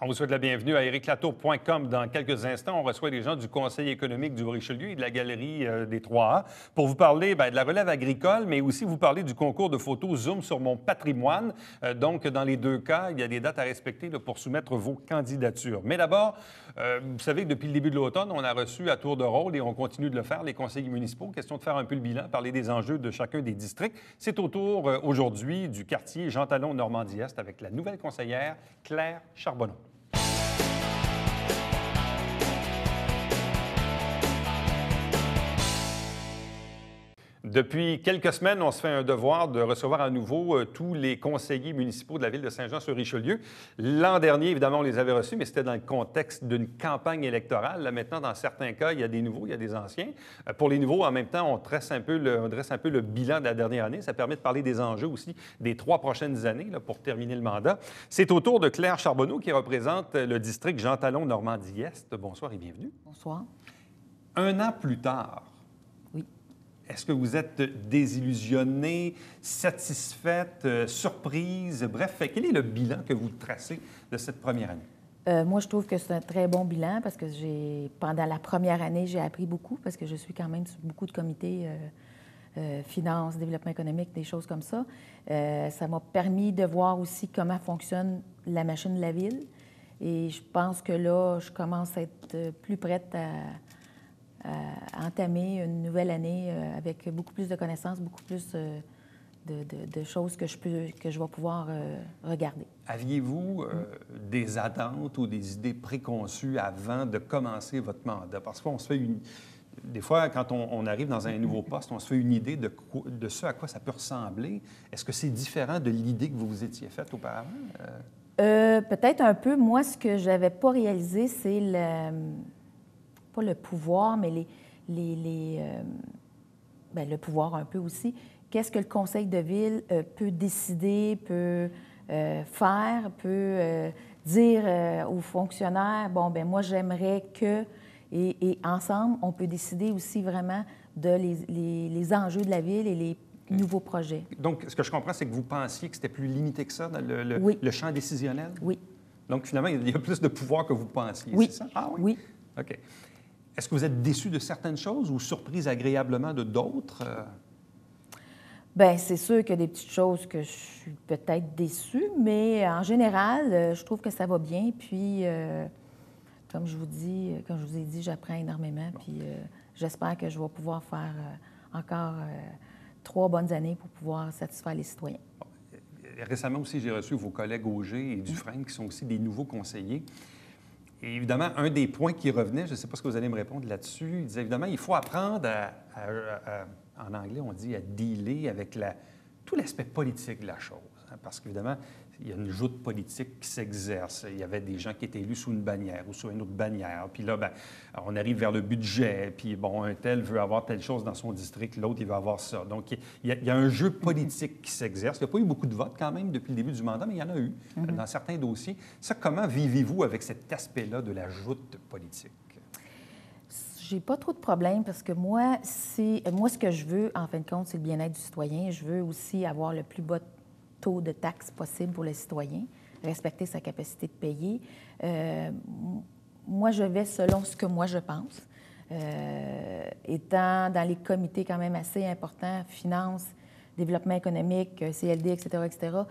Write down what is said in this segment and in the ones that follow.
On vous souhaite la bienvenue à ériclatour.com. Dans quelques instants, on reçoit des gens du Conseil économique du Richelieu et de la Galerie des 3A pour vous parler de la relève agricole, mais aussi vous parler du concours de photos Zoom sur mon patrimoine. Donc, dans les deux cas, il y a des dates à respecter pour soumettre vos candidatures. Mais d'abord, vous savez que depuis le début de l'automne, on a reçu à tour de rôle, et on continue de le faire, les conseillers municipaux. Question de faire un peu le bilan, parler des enjeux de chacun des districts. C'est au tour aujourd'hui du quartier Jean Talon Normandie-Est avec la nouvelle conseillère Claire Charbonneau. Depuis quelques semaines, on se fait un devoir de recevoir à nouveau tous les conseillers municipaux de la ville de Saint-Jean-sur-Richelieu. L'an dernier, évidemment, on les avait reçus, mais c'était dans le contexte d'une campagne électorale. Là, maintenant, dans certains cas, il y a des nouveaux, il y a des anciens. Pour les nouveaux, en même temps, on dresse un peu le bilan de la dernière année. Ça permet de parler des enjeux aussi des 3 prochaines années là, pour terminer le mandat. C'est au tour de Claire Charbonneau qui représente le district Jean Talon Normandie-Est. Bonsoir et bienvenue. Bonsoir. Un an plus tard, est-ce que vous êtes désillusionnée, satisfaite, surprise? Bref, quel est le bilan que vous tracez de cette première année? Moi, je trouve que c'est un très bon bilan parce que pendant la première année, j'ai appris beaucoup parce que je suis quand même sur beaucoup de comités finances, développement économique, des choses comme ça. Ça m'a permis de voir aussi comment fonctionne la machine de la ville. Et je pense que là, je commence à être plus prête à entamer une nouvelle année avec beaucoup plus de connaissances, beaucoup plus de choses que je vais pouvoir regarder. Aviez-vous des attentes ou des idées préconçues avant de commencer votre mandat? Parce qu'on se fait des fois, quand on arrive dans un nouveau poste, on se fait une idée de ce à quoi ça peut ressembler. Est-ce que c'est différent de l'idée que vous vous étiez faite auparavant? Peut-être un peu. Moi, ce que je n'avais pas réalisé, c'est pas le pouvoir, mais le pouvoir un peu aussi. Qu'est-ce que le conseil de ville peut décider, peut faire, peut dire aux fonctionnaires, bon, ben moi, j'aimerais que... Et ensemble, on peut décider aussi vraiment les enjeux de la ville et les nouveaux projets. Donc, ce que je comprends, c'est que vous pensiez que c'était plus limité que ça dans le champ décisionnel? Oui. Donc, finalement, il y a plus de pouvoir que vous pensiez, oui. C'est ça? Ah oui? Oui. OK. Est-ce que vous êtes déçu de certaines choses ou surprise agréablement de d'autres? Bien, c'est sûr qu'il y a des petites choses que je suis peut-être déçue, mais en général, je trouve que ça va bien. Puis, comme je vous ai dit, j'apprends énormément. Bon. Puis, j'espère que je vais pouvoir faire encore 3 bonnes années pour pouvoir satisfaire les citoyens. Bon. Récemment aussi, j'ai reçu vos collègues Auger et Dufresne, qui sont aussi des nouveaux conseillers. Et évidemment, un des points qui revenait, je ne sais pas ce que vous allez me répondre là-dessus, il disait évidemment, il faut apprendre en anglais, on dit à dealer avec tout l'aspect politique de la chose. Hein, parce qu'évidemment, il y a une joute politique qui s'exerce. Il y avait des gens qui étaient élus sous une bannière ou sous une autre bannière. Puis là, on arrive vers le budget. Puis bon, un tel veut avoir telle chose dans son district, l'autre, il veut avoir ça. Donc, il y a un jeu politique qui s'exerce. Il n'y a pas eu beaucoup de votes quand même depuis le début du mandat, mais il y en a eu dans certains dossiers. Ça, comment vivez-vous avec cet aspect-là de la joute politique? J'ai pas trop de problèmes parce que moi, ce que je veux, en fin de compte, c'est le bien-être du citoyen. Je veux aussi avoir le plus bas taux de taxes possible pour les citoyens, respecter sa capacité de payer. Moi, je vais selon ce que moi, je pense. Étant dans les comités quand même assez importants, finances, développement économique, CLD, etc.,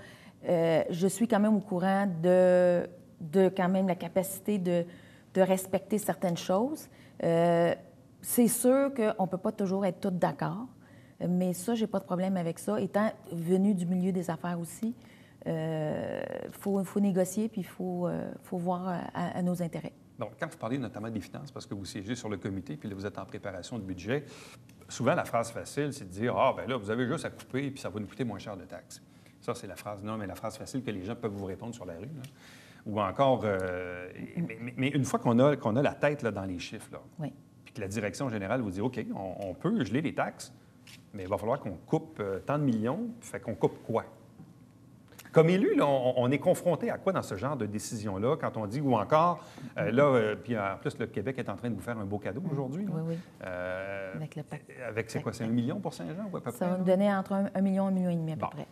je suis quand même au courant de quand même la capacité de respecter certaines choses. C'est sûr qu'on ne peut pas toujours être tous d'accord. Mais ça, je n'ai pas de problème avec ça. Étant venu du milieu des affaires aussi, faut négocier puis il faut voir à nos intérêts. Donc, quand vous parlez notamment des finances, parce que vous siégez sur le comité puis là, vous êtes en préparation de budget, souvent, la phrase facile, c'est de dire « Ah, bien là, vous avez juste à couper puis ça va nous coûter moins cher de taxes. » Ça, c'est la phrase, non, mais la phrase facile que les gens peuvent vous répondre sur la rue. Là. Ou encore, mais une fois qu'on a la tête là, dans les chiffres, là, oui. Puis que la direction générale vous dit « OK, on peut geler les taxes, mais il va falloir qu'on coupe tant de millions. » Fait qu'on coupe quoi? Comme élu, là, on est confronté à quoi dans ce genre de décision-là quand on dit, ou encore, puis en plus, le Québec est en train de vous faire un beau cadeau aujourd'hui. Oui. Avec c'est quoi, c'est 1 million pour Saint-Jean ou à peu près? Ça va nous donner entre 1 million et 1,5 million à peu près.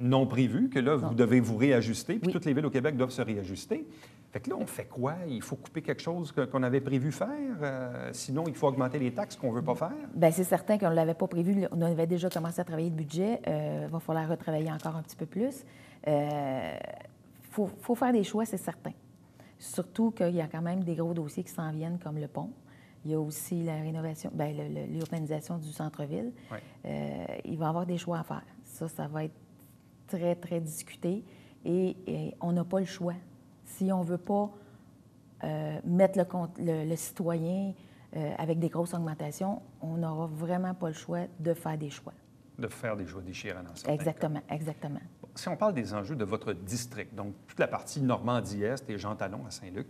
non prévus, que là, vous devez vous réajuster, puis Oui. toutes les villes au Québec doivent se réajuster. Fait que là, on fait quoi? Il faut couper quelque chose qu'on avait prévu faire? Sinon, il faut augmenter les taxes qu'on ne veut pas faire? Bien, c'est certain qu'on ne l'avait pas prévu. On avait déjà commencé à travailler le budget. Il va falloir retravailler encore un petit peu plus. Faut faire des choix, c'est certain. Surtout qu'il y a quand même des gros dossiers qui s'en viennent, comme le pont. Il y a aussi la rénovation, bien, l'urbanisation du centre-ville. Oui. Il va y avoir des choix à faire. Ça va être très, très discuté. Et on n'a pas le choix. Si on ne veut pas mettre le citoyen avec des grosses augmentations, on n'aura vraiment pas le choix de faire des choix. De faire des choix déchirants dans certains Exactement, cas. exactement. Si on parle des enjeux de votre district, donc toute la partie Normandie-Est et Jean Talon à Saint-Luc,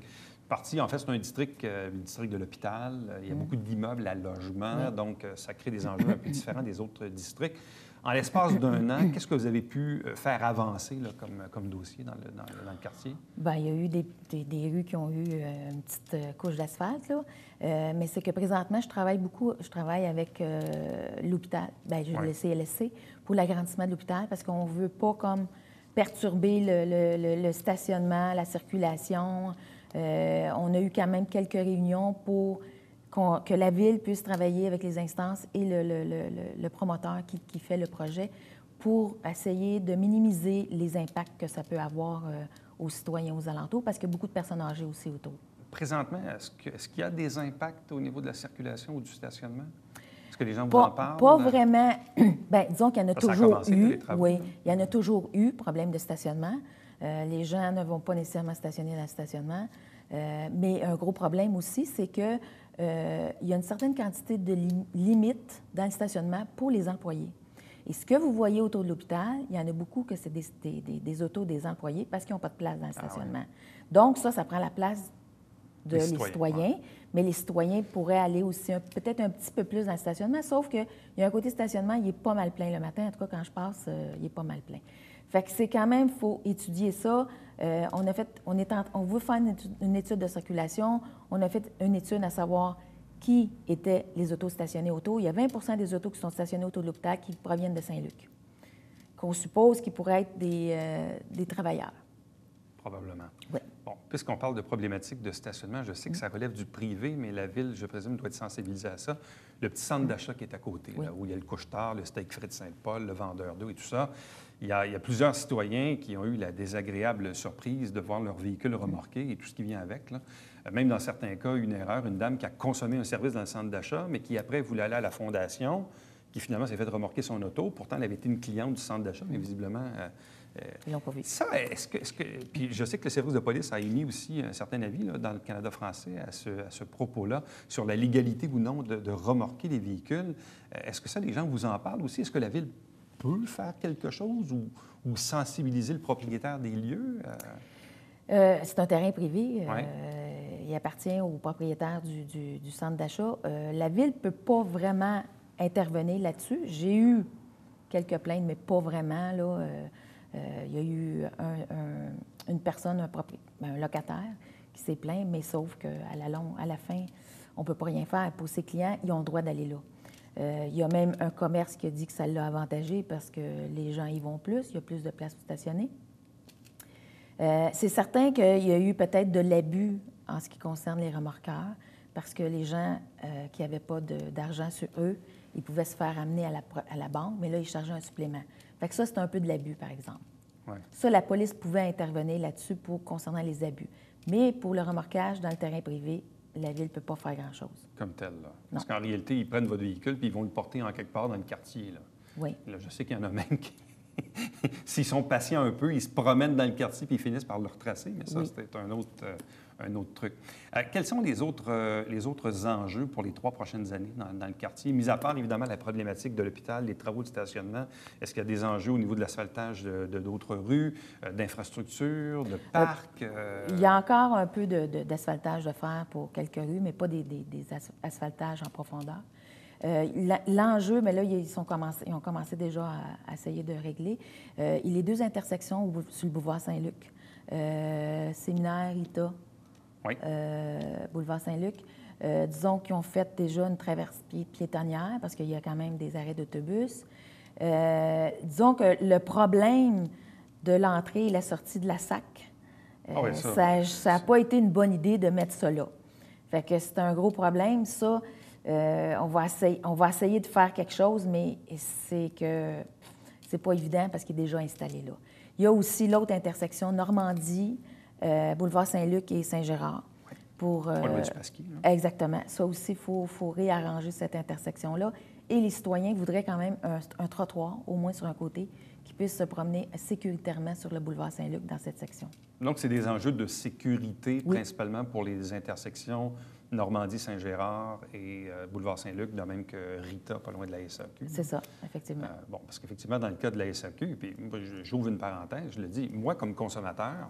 partie, en fait, c'est un district de l'hôpital. Il y a beaucoup d'immeubles à logement, donc ça crée des enjeux un peu différents des autres districts. En l'espace d'un an, qu'est-ce que vous avez pu faire avancer là, comme dossier dans le quartier? Bien, il y a eu des rues qui ont eu une petite couche d'asphalte, là. Mais c'est que présentement, je travaille avec l'hôpital, bien, le CLSC, pour l'agrandissement de l'hôpital, parce qu'on ne veut pas comme perturber le stationnement, la circulation. On a eu quand même quelques réunions pour que la Ville puisse travailler avec les instances et le promoteur qui fait le projet pour essayer de minimiser les impacts que ça peut avoir aux citoyens aux alentours, parce qu'il y a beaucoup de personnes âgées aussi autour. Présentement, est-ce qu'il y a des impacts au niveau de la circulation ou du stationnement? Est-ce que les gens vous en parlent? Pas vraiment. Bien, disons qu'il y en a toujours eu. Travaux, oui, il y en a toujours eu, problème de stationnement. Les gens ne vont pas nécessairement stationner dans le stationnement. Mais un gros problème aussi, c'est que il y a une certaine quantité de limites dans le stationnement pour les employés. Et ce que vous voyez autour de l'hôpital, il y en a beaucoup que c'est des autos des employés parce qu'ils n'ont pas de place dans le stationnement. Donc, ça prend la place les citoyens. Mais les citoyens pourraient aller aussi peut-être un petit peu plus dans le stationnement, sauf qu'il y a un côté stationnement, il est pas mal plein le matin. En tout cas, quand je passe, il est pas mal plein. Fait que c'est quand même, il faut étudier ça. On veut faire une étude de circulation. On a fait une étude à savoir qui étaient les autos stationnés autour. Il y a 20 des autos qui sont stationnées autour de l'hôpital qui proviennent de Saint-Luc, qu'on suppose qu'ils pourraient être des travailleurs. Probablement. Oui. Bon, puisqu'on parle de problématiques de stationnement, je sais que ça relève du privé, mais la Ville, je présume, doit être sensibilisée à ça. Le petit centre d'achat qui est à côté, là, où il y a le couche-tard, le steak frit de Sainte-Paul, le vendeur d'eau et tout ça, il y a plusieurs citoyens qui ont eu la désagréable surprise de voir leur véhicule remorqué et tout ce qui vient avec, là. Même dans certains cas, une erreur, une dame qui a consommé un service dans le centre d'achat, mais qui après voulait aller à la fondation, qui finalement s'est fait remorquer son auto. Pourtant, elle avait été une cliente du centre d'achat, mais visiblement... Ils l'ont pas vu. Ça, est-ce que... Puis je sais que le service de police a émis aussi un certain avis là, dans le Canada français à ce propos-là, sur la légalité ou non de remorquer les véhicules. Est-ce que ça, les gens vous en parlent aussi? Est-ce que la Ville peut faire quelque chose ou sensibiliser le propriétaire des lieux? C'est un terrain privé. Oui. Il appartient au propriétaire du centre d'achat. La Ville ne peut pas vraiment intervenir là-dessus. J'ai eu quelques plaintes, mais pas vraiment, là. Il y a eu une personne, un locataire, qui s'est plaint, mais sauf qu'à la fin, on ne peut pas rien faire. Pour ses clients, ils ont le droit d'aller là. Il y a même un commerce qui a dit que ça l'a avantagé parce que les gens y vont plus, il y a plus de places pour stationner. C'est certain qu'il y a eu peut-être de l'abus en ce qui concerne les remorqueurs, parce que les gens qui n'avaient pas d'argent sur eux, ils pouvaient se faire amener à la banque, mais là, ils chargeaient un supplément. Fait que ça, c'est un peu de l'abus, par exemple. Ouais. Ça, la police pouvait intervenir là-dessus concernant les abus. Mais pour le remorquage dans le terrain privé, la Ville ne peut pas faire grand-chose. Comme tel, là. Parce qu'en réalité, ils prennent votre véhicule puis ils vont le porter en quelque part dans le quartier, là. Oui. Là, je sais qu'il y en a même qui, s'ils sont patients un peu, ils se promènent dans le quartier puis ils finissent par le retracer, mais ça, c'est un autre truc. Quels sont les autres enjeux pour les 3 prochaines années dans le quartier? Mis à part, évidemment, la problématique de l'hôpital, les travaux de stationnement, est-ce qu'il y a des enjeux au niveau de l'asphaltage d'autres rues, d'infrastructures, de parcs? Il y a encore un peu d'asphaltage de faire pour quelques rues, mais pas des asphaltages en profondeur. L'enjeu, mais là, ils ont commencé déjà à essayer de régler. Il y a 2 intersections sur le boulevard Saint-Luc. Séminaire, Ita, oui. Boulevard Saint-Luc. Disons qu'ils ont fait déjà une traverse piétonnière parce qu'il y a quand même des arrêts d'autobus. Disons que le problème de l'entrée et la sortie de la SAC, ça n'a pas été une bonne idée de mettre ça là. Fait que c'est un gros problème, ça. On va essayer de faire quelque chose, mais c'est pas évident parce qu'il est déjà installé là. Il y a aussi l'autre intersection, Normandie, boulevard Saint-Luc et Saint-Gérard. Pour, du Pasquier, exactement. Ça aussi, il faut réarranger cette intersection-là. Et les citoyens voudraient quand même un trottoir, au moins sur un côté, qui puisse se promener sécuritairement sur le boulevard Saint-Luc dans cette section. Donc, c'est des enjeux de sécurité, principalement pour les intersections Normandie-Saint-Gérard et boulevard Saint-Luc, de même que Rita, pas loin de la SAQ. C'est ça, effectivement. Bon, parce qu'effectivement, dans le cas de la SAQ, puis j'ouvre une parenthèse, je le dis, moi, comme consommateur,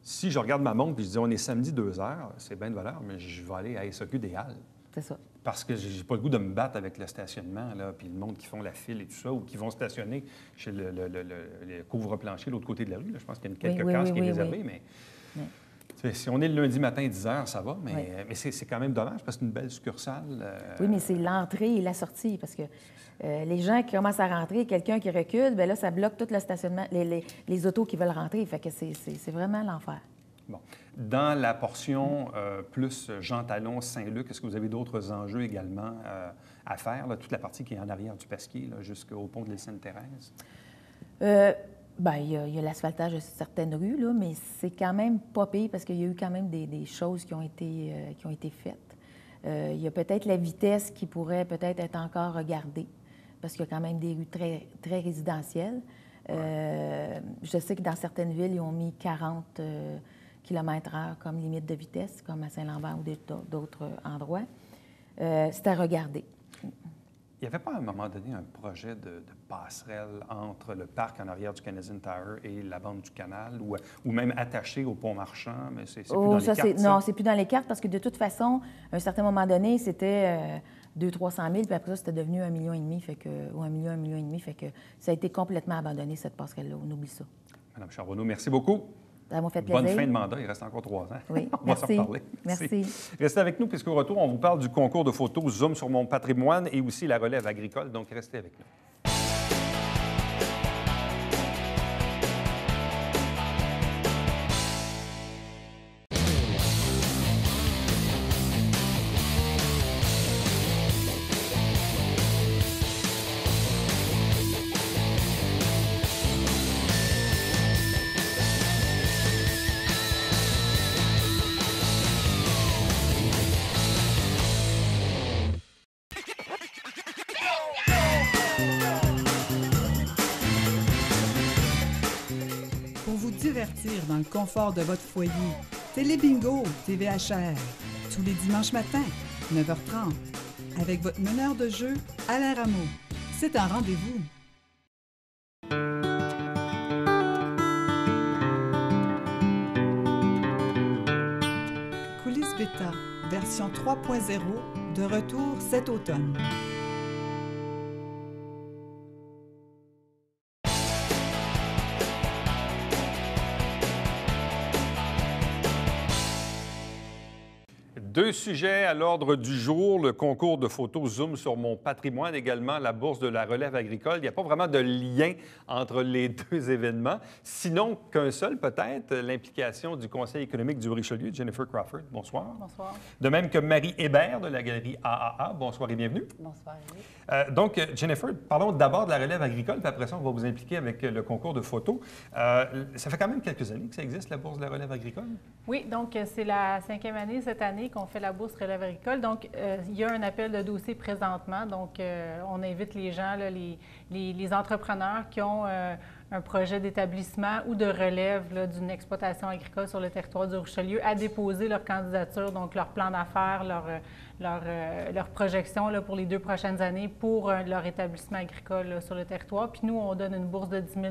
si je regarde ma montre et je dis on est samedi 2 heures, c'est bien de valeur, mais je vais aller à SAQ des Halles. C'est ça. Parce que j'ai pas le goût de me battre avec le stationnement, là, puis le monde qui font la file et tout ça, ou qui vont stationner chez le couvre-plancher de l'autre côté de la rue. Là. Je pense qu'il y a quelques cases qui est réservée, mais si on est le lundi matin 10 heures, ça va, mais c'est quand même dommage parce que c'est une belle succursale. Oui, mais c'est l'entrée et la sortie, parce que les gens qui commencent à rentrer, quelqu'un qui recule, bien là, ça bloque tout le stationnement, les autos qui veulent rentrer. Fait que c'est vraiment l'enfer. Bon. Dans la portion plus Jean Talon, Saint-Luc, est-ce que vous avez d'autres enjeux également à faire, là, toute la partie qui est en arrière du Pasquier, jusqu'au pont de l'île Sainte-Thérèse? Bien, il y a l'asphaltage de certaines rues, là, mais c'est quand même pas pire parce qu'il y a eu quand même des choses qui ont été faites. Il y a peut-être la vitesse qui pourrait peut-être être encore regardée parce qu'il y a quand même des rues très, très résidentielles. Je sais que dans certaines villes, ils ont mis 40 km/h comme limite de vitesse, comme à Saint-Lambert ou d'autres endroits. C'est à regarder. Il n'y avait pas à un moment donné un projet de passerelle entre le parc en arrière du Canadian Tower et la bande du canal, ou même attaché au pont marchand, mais c'est plus dans les cartes? Non, c'est plus dans les cartes parce que de toute façon, à un certain moment donné, c'était 200 000 300 000, puis après ça, c'était devenu 1,5 million, ou 1 million, 1,5 million, fait que ça a été complètement abandonné, cette passerelle-là. On oublie ça. Mme Charbonneau, merci beaucoup. Ça m'a fait plaisir. Bonne fin de mandat. Il reste encore 3 ans. Oui, on va s'en reparler. Merci. Restez avec nous, puisqu'au retour, on vous parle du concours de photos Zoom sur mon patrimoine et aussi la relève agricole. Donc, restez avec nous. Divertir dans le confort de votre foyer. Télébingo, TVHR, tous les dimanches matins, 9h30, avec votre meneur de jeu, Alain Rameau. C'est un rendez-vous. Coulisses Bêta, version 3.0, de retour cet automne. Deux sujets à l'ordre du jour, le concours de photos Zoom sur mon patrimoine, également la bourse de la relève agricole. Il n'y a pas vraiment de lien entre les deux événements, sinon qu'un seul peut-être, l'implication du Conseil économique du Richelieu, Jennifer Crawford. Bonsoir. Bonsoir. De même que Marie Hébert de la galerie AAA. Bonsoir et bienvenue. Bonsoir, Eric. Donc, Jennifer, parlons d'abord de la relève agricole, puis après ça, on va vous impliquer avec le concours de photos. Ça fait quand même quelques années que ça existe, la bourse de la relève agricole? Oui, donc c'est la 5e année cette année qu'on fait la bourse relève agricole. Donc, il y a un appel de dossier présentement. Donc, on invite les gens, là, les entrepreneurs qui ont un projet d'établissement ou de relève d'une exploitation agricole sur le territoire du Richelieu à déposer leur candidature, donc leur plan d'affaires, leur projection là, pour les 2 prochaines années pour leur établissement agricole là, sur le territoire. Puis nous, on donne une bourse de 10 000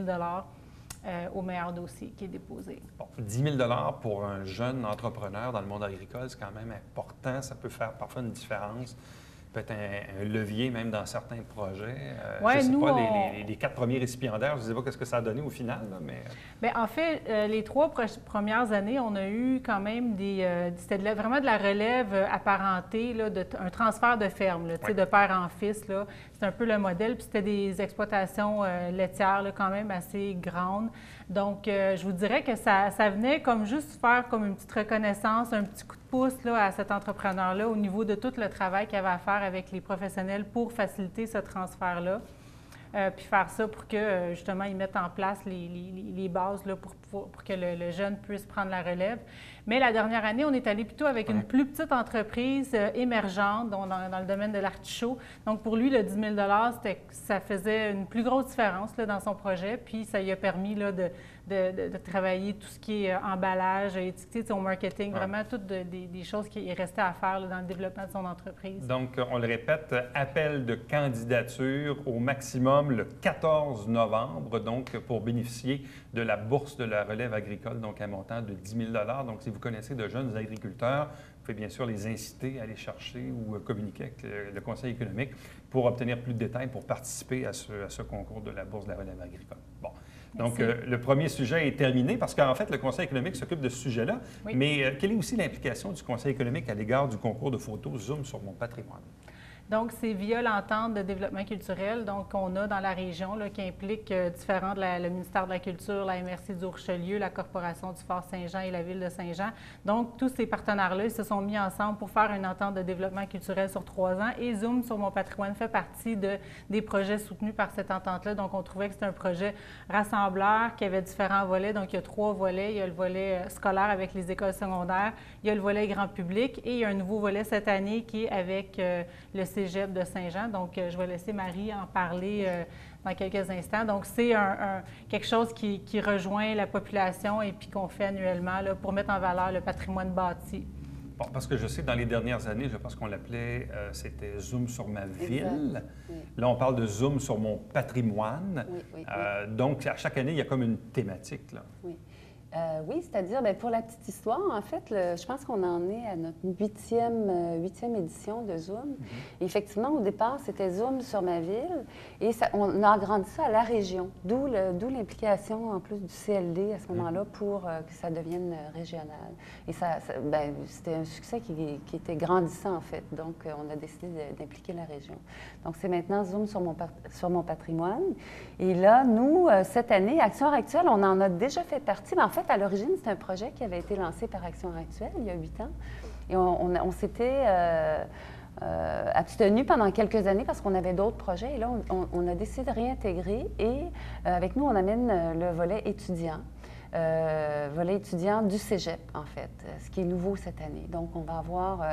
au meilleur dossier qui est déposé. Bon, 10 000 pour un jeune entrepreneur dans le monde agricole, c'est quand même important. Ça peut faire parfois une différence. Peut-être un levier même dans certains projets. Ouais, je ne sais nous, pas, les 4 premiers récipiendaires, je ne sais pas ce que ça a donné au final, là, mais... Bien, en fait, les 3 premières années, on a eu quand même c'était vraiment de la relève apparentée, là, un transfert de ferme, là, de père en fils. c'est un peu le modèle. Puis c'était des exploitations laitières là, quand même assez grandes. Donc, je vous dirais que ça venait comme juste faire comme une petite reconnaissance, un petit coup de pouce là, à cet entrepreneur-là au niveau de tout le travail qu'il avait à faire avec les professionnels pour faciliter ce transfert-là. Puis faire ça pour que, justement, ils mettent en place les bases là, pour que le jeune puisse prendre la relève. Mais la dernière année, on est allé plutôt avec une plus petite entreprise émergente dans le domaine de l'artichaut. Donc, pour lui, le 10 000 ça faisait une plus grosse différence là, dans son projet. Puis, ça lui a permis là, de travailler tout ce qui est emballage, étiqueté, son marketing, vraiment toutes des choses qui restaient à faire là, dans le développement de son entreprise. Donc, on le répète, appel de candidature au maximum le 14 novembre, donc pour bénéficier de la bourse de la relève agricole, donc à un montant de 10 000 Donc, si vous connaissez de jeunes agriculteurs, vous pouvez bien sûr les inciter à aller chercher ou communiquer avec le Conseil économique pour obtenir plus de détails pour participer à ce concours de la bourse de la relève agricole. Bon. Donc, le premier sujet est terminé parce qu'en fait, le Conseil économique s'occupe de ce sujet-là. Oui. Mais quelle est aussi l'implication du Conseil économique à l'égard du concours de photos Zoom sur mon patrimoine? Donc, c'est via l'entente de développement culturel qu'on a dans la région là, qui implique différents, le ministère de la Culture, la MRC du Richelieu, la Corporation du Fort Saint-Jean et la Ville de Saint-Jean. Donc, tous ces partenaires-là, ils se sont mis ensemble pour faire une entente de développement culturel sur 3 ans. Et Zoom sur mon patrimoine fait partie des projets soutenus par cette entente-là. Donc, on trouvait que c'était un projet rassembleur qui avait différents volets. Donc, il y a 3 volets. Il y a le volet scolaire avec les écoles secondaires. Il y a le volet grand public. Et il y a un nouveau volet cette année qui est avec le Cégep de Saint-Jean. Donc, je vais laisser Marie en parler dans quelques instants. Donc, c'est quelque chose qui rejoint la population et puis qu'on fait annuellement là, pour mettre en valeur le patrimoine bâti. Bon, parce que je sais que dans les dernières années, je pense qu'on l'appelait, c'était Zoom sur ma ville. Oui. Là, on parle de Zoom sur mon patrimoine. Oui. Donc, à chaque année, il y a comme une thématique, là. Oui. Oui, c'est-à-dire, bien, pour la petite histoire, en fait, je pense qu'on en est à notre huitième édition de Zoom. Et effectivement, au départ, c'était Zoom sur ma ville et on a agrandi ça à la région, d'où l'implication en plus du CLD à ce moment-là pour que ça devienne régional. Et bien, c'était un succès qui était grandissant, en fait. Donc, on a décidé d'impliquer la région. Donc, c'est maintenant Zoom sur mon patrimoine. Et là, nous, cette année, Action Actuelle, on en a déjà fait partie, mais en fait, à l'origine, c'est un projet qui avait été lancé par Action Actuelle il y a 8 ans. Et on s'était abstenu pendant quelques années parce qu'on avait d'autres projets. Et là, on a décidé de réintégrer. Et avec nous, on amène le volet étudiant. Volet étudiant du Cégep, en fait, ce qui est nouveau cette année. Donc, on va avoir,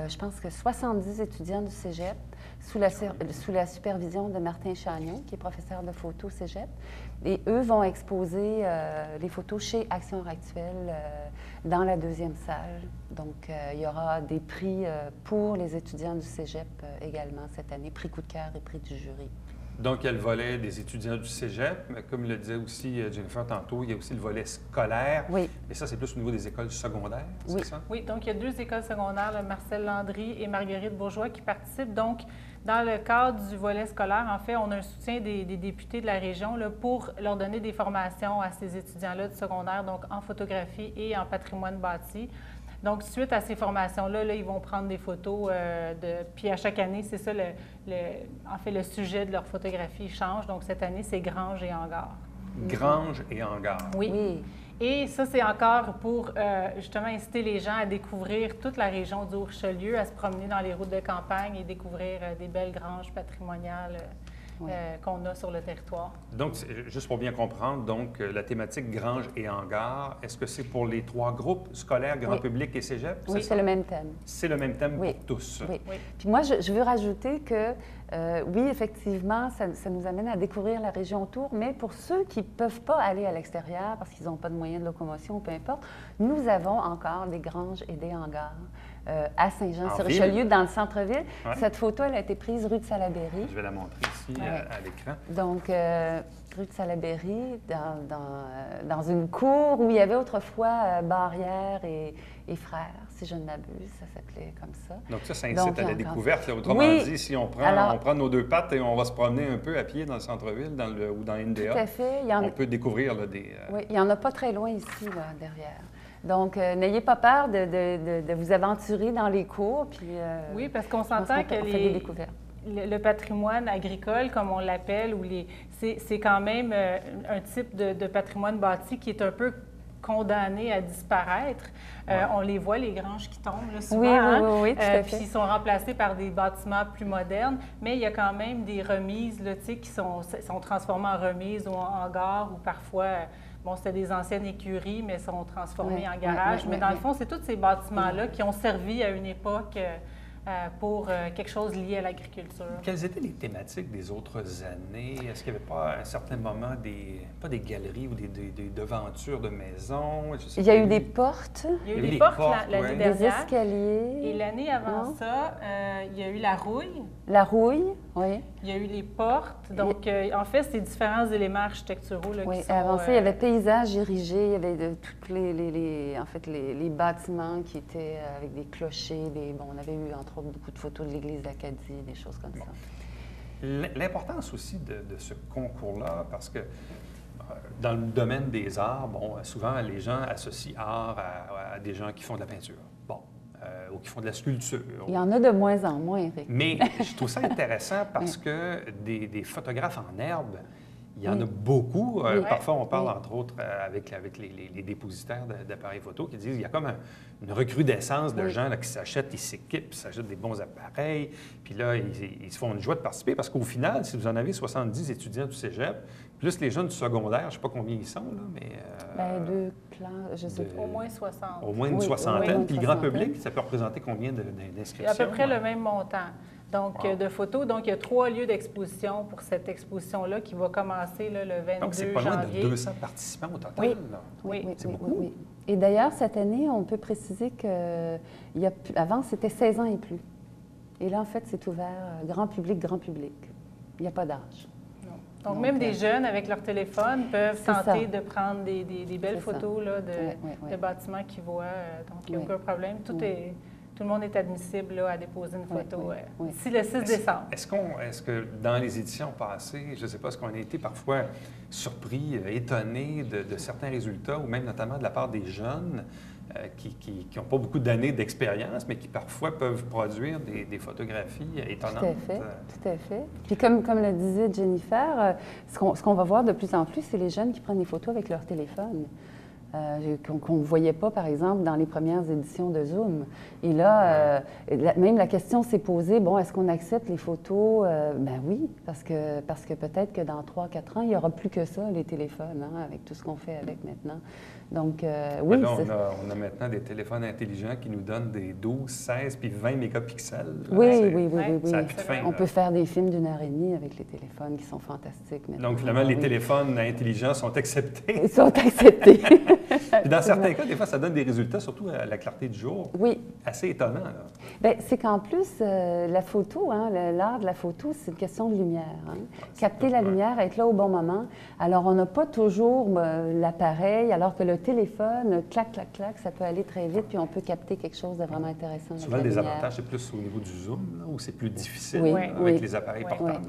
je pense que 70 étudiants du Cégep sous la supervision de Martin Chagnon, qui est professeur de photo au Cégep. Et eux vont exposer les photos chez Action Actuelle dans la 2e salle. Donc, il y aura des prix pour les étudiants du Cégep également cette année, prix coup de cœur et prix du jury. Donc, il y a le volet des étudiants du Cégep, mais comme le disait aussi Jennifer tantôt, il y a aussi le volet scolaire. Oui. Et ça, c'est plus au niveau des écoles secondaires, c'est ça? Oui, donc il y a 2 écoles secondaires, là, Marcel Landry et Marguerite Bourgeois, qui participent. Donc, dans le cadre du volet scolaire, en fait, on a un soutien des députés de la région là, pour leur donner des formations à ces étudiants-là du secondaire, donc en photographie et en patrimoine bâti. Donc, suite à ces formations-là, là, ils vont prendre des photos puis à chaque année, c'est ça, en fait, le sujet de leur photographie change. Donc, cette année, c'est Grange et Hangar. Grange et Hangar. Oui. Et ça, c'est encore pour justement inciter les gens à découvrir toute la région du Richelieu, à se promener dans les routes de campagne et découvrir des belles granges patrimoniales qu'on a sur le territoire. Donc, juste pour bien comprendre, donc la thématique Grange et Hangar, est-ce que c'est pour les 3 groupes, scolaires, grand public et cégep? Oui, c'est le même thème. C'est le même thème pour tous. Oui. Puis moi, je veux rajouter que, oui, effectivement, ça nous amène à découvrir la région autour, mais pour ceux qui ne peuvent pas aller à l'extérieur parce qu'ils n'ont pas de moyens de locomotion, peu importe, nous avons encore des granges et des hangars à Saint-Jean-sur-Richelieu, dans le centre-ville. Ouais. Cette photo, elle a été prise rue de Salaberry. Je vais la montrer ici à l'écran. Donc, rue de Salaberry, dans une cour où il y avait autrefois Barrière et Frères, si je ne m'abuse, ça s'appelait comme ça. Donc ça incite à la découverte. Là, autrement dit, si on prend nos 2 pattes et on va se promener un peu à pied dans le centre-ville ou dans NDA, tout à fait. On peut découvrir là, des... Oui, il n'y en a pas très loin ici, là, derrière. Donc, n'ayez pas peur de vous aventurer dans les cours. Puis, oui, parce qu'on s'entend que fait des découvertes. le patrimoine agricole, comme on l'appelle, ou c'est quand même un type de patrimoine bâti qui est un peu condamnés à disparaître. On les voit, les granges qui tombent là, souvent, oui, tout à fait. puis ils sont remplacés par des bâtiments plus modernes, mais il y a quand même des remises là, qui sont transformées en remises ou en hangars, ou parfois, bon, c'était des anciennes écuries, mais sont transformées en garages. Mais dans le fond, c'est tous ces bâtiments-là qui ont servi à une époque pour quelque chose lié à l'agriculture. Quelles étaient les thématiques des autres années? Est-ce qu'il n'y avait pas à un certain moment pas des galeries ou des devantures de maisons? Il y a eu des portes. Il y a eu des portes l'année dernière. Des escaliers. Et l'année avant ça, il y a eu la rouille. La rouille, oui. Il y a eu les portes. Donc, en fait, c'est différents éléments architecturaux là, qui sont... Avant ça, il y avait paysage érigé, il y avait tous les bâtiments qui étaient avec des clochers. On avait eu, entre autres, beaucoup de photos de l'église d'Acadie, des choses comme ça. L'importance aussi de ce concours-là, parce que dans le domaine des arts, bon, souvent, les gens associent art à des gens qui font de la peinture. Ou qui font de la sculpture. Il y en a de moins en moins, Éric. Mais je trouve ça intéressant parce que des photographes en herbe, il y en a beaucoup. Parfois, on parle, entre autres, avec les dépositaires d'appareils photo qui disent qu'il y a comme une recrudescence de gens là, qui s'achètent, ils s'équipent, ils s'achètent des bons appareils. Puis là, ils se font une joie de participer parce qu'au final, si vous en avez 70 étudiants du cégep, plus les jeunes du secondaire, je ne sais pas combien ils sont, là, mais... deux classes, je sais pas. Au moins 60. Au moins une soixantaine. Puis le grand public, ça peut représenter combien d'inscriptions? À peu près le même montant. Donc, de photos. Donc, il y a 3 lieux d'exposition pour cette exposition-là qui va commencer là, le 22 janvier. Donc, c'est pas loin de 200 participants au total. Oui. C'est beaucoup. Oui. Et d'ailleurs, cette année, on peut préciser qu'avant, c'était 16 ans et plus. Et là, en fait, c'est ouvert grand public. Il n'y a pas d'âge. Donc, même des jeunes, avec leur téléphone, peuvent tenter de prendre des belles photos là, de bâtiments qu'ils voient. Donc, il n'y a aucun problème. Tout le monde est admissible là, à déposer une photo d'ici le 6 décembre. Est-ce que dans les éditions passées, je ne sais pas, est-ce qu'on a été parfois surpris, étonné de certains résultats, ou même notamment de la part des jeunes qui n'ont pas beaucoup d'années d'expérience, mais qui parfois peuvent produire des photographies étonnantes? Tout à fait. Puis comme le disait Jennifer, ce qu'on va voir de plus en plus, c'est les jeunes qui prennent des photos avec leur téléphone. Qu'on ne voyait pas, par exemple, dans les premières éditions de Zoom. Et là, même la question s'est posée, bon, est-ce qu'on accepte les photos? Ben oui, parce que peut-être que dans 3-4 ans, il n'y aura plus que ça, les téléphones, avec tout ce qu'on fait avec maintenant. Donc, oui. Là, on a maintenant des téléphones intelligents qui nous donnent des 12, 16 puis 20 mégapixels. Oui. Ça n'a plus de fin. On peut faire des films d'1h30 avec les téléphones qui sont fantastiques maintenant. Donc, finalement, les téléphones intelligents sont acceptés. Ils sont acceptés. Puis dans certains cas, des fois, ça donne des résultats, surtout à la clarté du jour. Oui. Assez étonnant. Bien, c'est qu'en plus, la photo, l'art de la photo, c'est une question de lumière. Capter la lumière, être là au bon moment. Alors, on n'a pas toujours l'appareil, alors que le téléphone, clac, clac, clac, ça peut aller très vite, puis on peut capter quelque chose de vraiment intéressant. Souvent, le désavantage, c'est plus au niveau du zoom, là, où c'est plus difficile avec les appareils portables.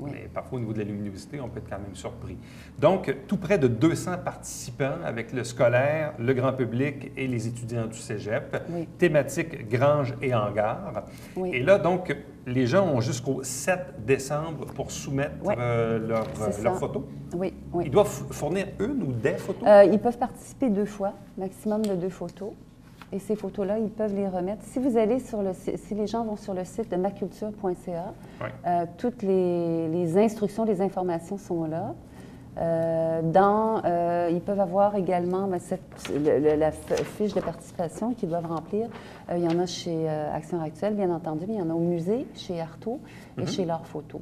Mais parfois, au niveau de la luminosité, on peut être quand même surpris. Donc, tout près de 200 participants avec le scolaire, le grand public et les étudiants du cégep. Thématique grange et hangar. Et là, donc, les gens ont jusqu'au 7 décembre pour soumettre leurs photos. Oui. Ils doivent fournir une ou des photos? Ils peuvent participer 2 fois, maximum de 2 photos. Et ces photos-là, ils peuvent les remettre. Si vous allez sur le site, si les gens vont sur le site de maculture.ca, toutes les instructions, les informations sont là. Ils peuvent avoir également la fiche de participation qu'ils doivent remplir. Il y en a chez Action Actuelle, bien entendu, mais il y en a au musée, chez Artaud et chez L'Art Photo.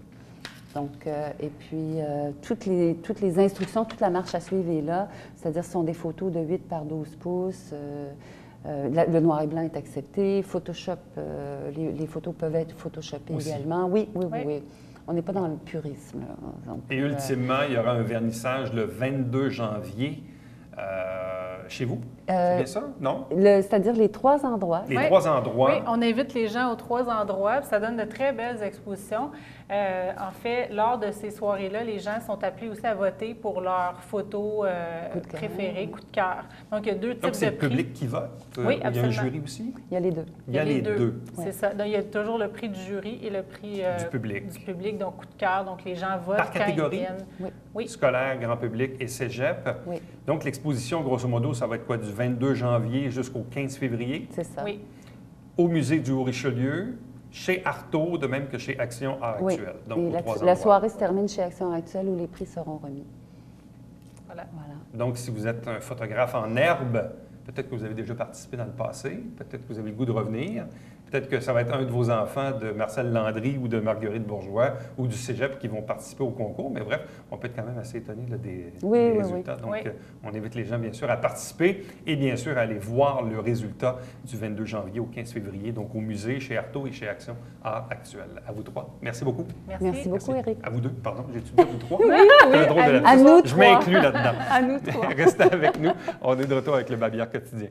Donc, et puis, toutes les instructions, toute la marche à suivre est là. C'est-à-dire, ce sont des photos de 8 par 12 pouces. Le noir et blanc est accepté. Photoshop, les photos peuvent être photoshopées également. Oui. On n'est pas dans le purisme. Là. Donc, et ultimement, il y aura un vernissage le 22 janvier chez vous. C'est bien ça? Non? C'est-à-dire les 3 endroits. Les 3 endroits. Oui, on invite les gens aux 3 endroits. Puis ça donne de très belles expositions. En fait, lors de ces soirées-là, les gens sont appelés aussi à voter pour leur photo préférée, coup de cœur. Donc, il y a deux types de prix. Donc, c'est le public qui vote? Oui, absolument. Il y a un jury aussi? Il y a les deux. Il y a les deux. C'est ça. Donc, il y a toujours le prix du jury et le prix du public. Donc coup de cœur. Donc, les gens votent par catégorie? Quand ils viennent. Oui. Scolaire, grand public et cégep. Oui. Donc, l'exposition, grosso modo, ça va être quoi? Du 22 janvier jusqu'au 15 février? C'est ça. Oui. Au musée du Haut-Richelieu, chez Artaud, de même que chez Action Art Oui. Actuel. Donc, Et la soirée se termine chez Action Actuelle où les prix seront remis. Voilà. Donc, si vous êtes un photographe en herbe, peut-être que vous avez déjà participé dans le passé, peut-être que vous avez le goût de revenir, peut-être que ça va être un de vos enfants de Marcel Landry ou de Marguerite Bourgeois ou du cégep qui vont participer au concours. Mais bref, on peut être quand même assez étonné là, des résultats. Donc, on invite les gens, bien sûr, à participer et bien sûr à aller voir le résultat du 22 janvier au 15 février, donc au musée, chez Artaud et chez Action Art Actuel. À vous trois. Merci beaucoup. Merci beaucoup, Éric. À vous deux, pardon. J'ai-tu dit à vous trois? À nous trois. Je m'inclus là-dedans. À nous trois. Restez avec nous. On est de retour avec le Babillard quotidien.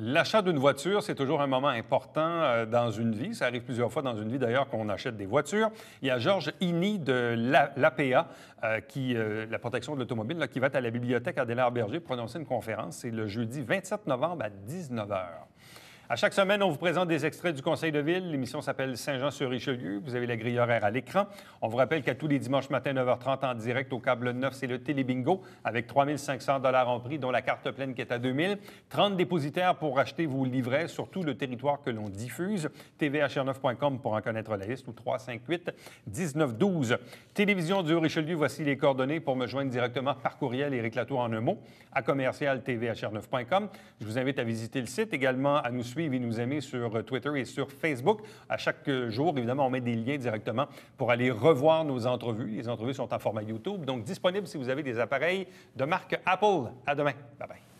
L'achat d'une voiture, c'est toujours un moment important dans une vie. Ça arrive plusieurs fois dans une vie, d'ailleurs, qu'on achète des voitures. Il y a Georges Iny de l'APA, la protection de l'automobile, qui va être à la bibliothèque Adélard-Berger pour prononcer une conférence. C'est le jeudi 27 novembre à 19 h. À chaque semaine, on vous présente des extraits du Conseil de ville. L'émission s'appelle Saint-Jean-sur-Richelieu. Vous avez la grille horaire à l'écran. On vous rappelle qu'à tous les dimanches matins, 9h30 en direct au câble 9, c'est le Télébingo avec 3 500 $ en prix, dont la carte pleine qui est à 2 000. 30 dépositaires pour acheter vos livrets sur tout le territoire que l'on diffuse. tvhr9.com pour en connaître la liste ou 358-1912. Télévision du Richelieu, voici les coordonnées pour me joindre directement par courriel, Éric Latour en un mot, à commercial tvhr9.com. Je vous invite à visiter le site, également à nous suivre et nous aimer sur Twitter et sur Facebook. À chaque jour, évidemment, on met des liens directement pour aller revoir nos entrevues. Les entrevues sont en format YouTube, donc disponibles si vous avez des appareils de marque Apple. À demain. Bye-bye.